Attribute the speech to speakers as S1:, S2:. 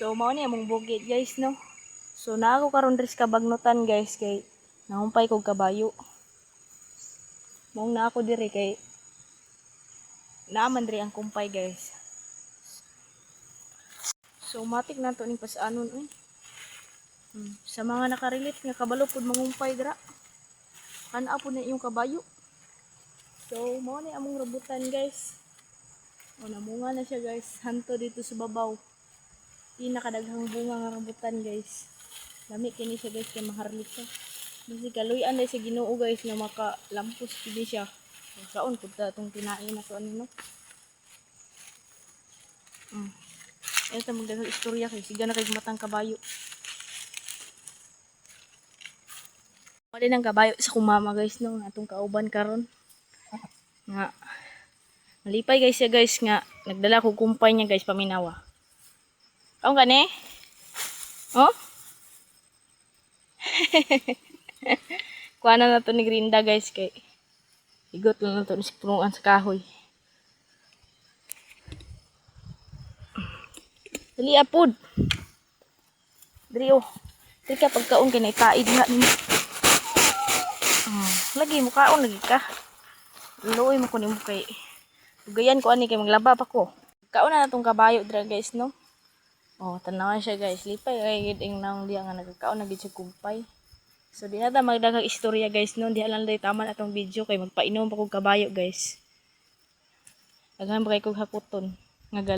S1: So mao ni among bukid guys no. So naa ako karon diri sa kabagnutan guys kay nahumpay kog kabayo. Mao na ako diri kay naaman diri ang kumpay guys. So matik na to ning pasanon eh. Sa mga nakarelate nga kabalo pud mangumpay dira. Kana po na yung kabayo. So mao ni among rabutan guys. O namunga na siya guys. Hanto dito sa babaw. Pinakadaghang bunga nga rambutan guys. Lami kini siya guys kay maharlik siya. Basi kaluyan dai sa Ginoo guys na makalampos kini siya. Saon pud ta tong tinain na to ano no. Ito magdagang istorya kay siga na kay matang kabayo. Wala nang kabayo sa kumama guys no atong kauban karon. Nga malipay guys siya guys nga nagdala ko kumpay niya guys paminawa. Kaon gani? Oh? Kuana na to ni Grinda guys kay igot lang na to ni punuan sa kahoy. Dali apod. Diri oh. Diri ka pagkaon kay naitaid na nimo. Lagi mo kaon lagi ka. Luoy mo ko nimo kay ugayan ko ani kay maglaba pa ko. Kaon na natong kabayo dira guys no. Oh, tanawan siya guys. Lipay kay gid ing naong diya nga nagkaon na gid siya kumpay. So di na ta magdaghang istorya guys no. Di lang day taman atong video kay magpainom pa kog kabayo guys. Daghan ba kay kog hakuton nga